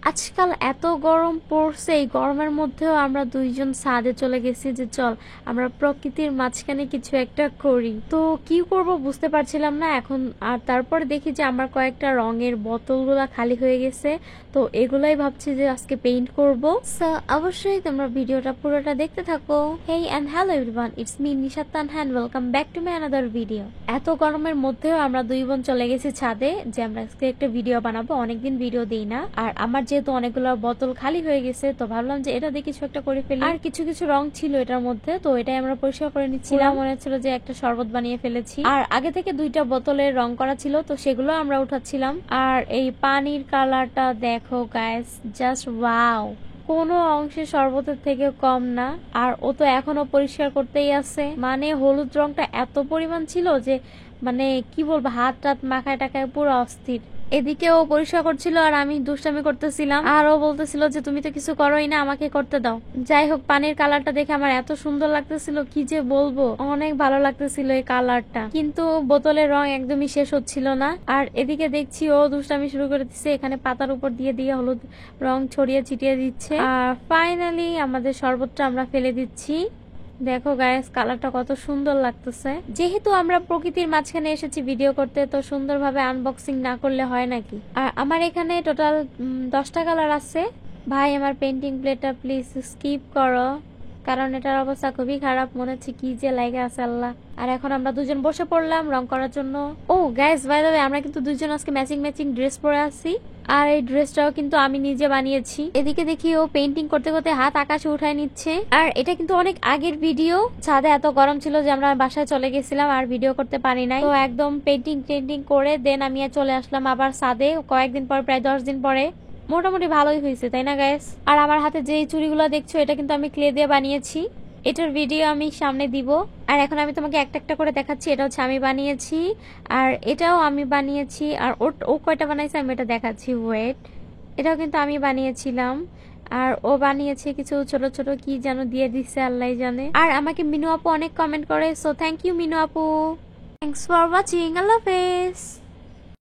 আজকাল এত গরম পড়ছে, এই গরমের মধ্যেও আমরা দুইজন ছাদে চলে গেছি যে চল আমরা প্রকৃতির মাঝখানে কিছু একটা করি। তো কি করব বুঝতে পারছিলাম না এখন। আর তারপরে দেখি যে আমার কয়েকটা রঙের বোতলগুলা খালি হয়ে গেছে, তো এগুলাই ভাবছি যে আজকে পেইন্ট করব। সো অবশ্যই তোমরা ভিডিওটা পুরোটা দেখতে থাকো। Hey and hello everyone, it's me Nishat Tanha, welcome back to my another video. এত গরমের মধ্যেও আমরা দুই বোন চলে গেছি ছাদে যে আমরা আজকে একটা ভিডিও বানাবো। অনেকদিন ভিডিও দিই না, আর আমার যেহেতু অনেকগুলো বোতল খালি হয়ে গেছে তো ভাবলাম যে এটা দিয়ে কিছু একটা করে ফেলি। আর কিছু কিছু রং ছিল এটার মধ্যে, তো এটাই আমরা পরিষ্কার করে নিচ্ছিলাম। মনে হচ্ছিল যে একটা শরবত বানিয়ে ফেলেছি। আর আগে থেকে দুইটা বোতলের রং করা ছিল, তো সেগুলো আমরা উঠাচ্ছিলাম। আর এই পানির কালারটা দেখো গাইস, জাস্ট ওয়াও, কোনো অংশে শরবতের থেকে কম না। আর ও তো এখনো পরিষ্কার করতেই আছে। মানে হলুদ রংটা এত পরিমাণ ছিল যে মানে কি বলবো, হাত টাত মাখায় টাকায় পুরো অস্থির। এদিকে ও পরিষ্কার করছিল আর আমি দুষ্টামি করতেছিলাম, আর ও বলতেছিল যে তুমি তো কিছু করোই না, আমাকে করতে দাও। যাই হোক, পানির কালারটা দেখে আমার এত সুন্দর লাগতেছিল কি যে বলবো, অনেক ভালো লাগতেছিল এই কালারটা। কিন্তু বোতলের রং একদমই শেষ হচ্ছিল না। আর এদিকে দেখছি ও দুষ্টামি শুরু করে দিচ্ছে, এখানে পাতার উপর দিয়ে দিয়ে হলুদ রং ছড়িয়ে ছিটিয়ে দিচ্ছে। আর ফাইনালি আমাদের শরবতটা আমরা ফেলে দিচ্ছি। দেখো গাইস, কালারটা কত সুন্দর লাগতেছে। যেহেতু আমরা প্রকৃতির মাঝখানে এসেছি ভিডিও করতে, তো সুন্দরভাবে আনবক্সিং না করলে হয় নাকি। আর আমার এখানে টোটাল 10টা কালার আছে। ভাই আমার পেন্টিং প্লেটটা প্লিজ স্কিপ করো, কারণ এটার অবস্থা খুবই খারাপ। মনে হচ্ছে কি যে লাগে আছে আল্লাহ। আর এখন আমরা দুজন বসে পড়লাম রং করার জন্য। ও গাইস, বাই দ্য ওয়ে, আমরা কিন্তু দুজন আজকে ম্যাচিং ম্যাচিং ড্রেস পরে আছি। আর এই ড্রেসটাও কিন্তু আমি নিজে বানিয়েছি। এদিকে দেখি ও পেইন্টিং করতে করতে হাত আকাশে উঠায় নিচ্ছে। আর এটা কিন্তু অনেক আগের ভিডিও। ছাদে এত গরম ছিল যে আমরা বাসায় চলে গেছিলাম আর ভিডিও করতে পারি নাই। তো একদম পেইন্টিং করে দেন আমি চলে আসলাম আবার ছাদে কয়েকদিন পর, প্রায় 10 দিন পরে। মোটামুটি ভালোই হয়েছে, তাই না গাইস? আর আমার হাতে যে চুড়িগুলো দেখছো এটা কিন্তু আমি ক্লে দিয়ে বানিয়েছি। এটার ভিডিও আমি সামনে দিব। আর এখন আমি তোমাকে একটা একটা করে দেখাচ্ছি। এটা হচ্ছে আমি বানিয়েছি, আর এটাও আমি বানিয়েছি। আর ও কয়টা বানাইছে আমি এটা দেখাচ্ছি, ওয়েট। এটাও কিন্তু আমি বানিয়েছিলাম। আর ও বানিয়েছে কিছু ছোট ছোট কি যেন দিয়ে দিচ্ছে আল্লাহ জানে। আর আমাকে মিনু আপু অনেক কমেন্ট করে, সো থ্যাংক ইউ মিনু আপু। থ্যাংকস ফর ওয়াচিং, আল্লাহ হাফেজ।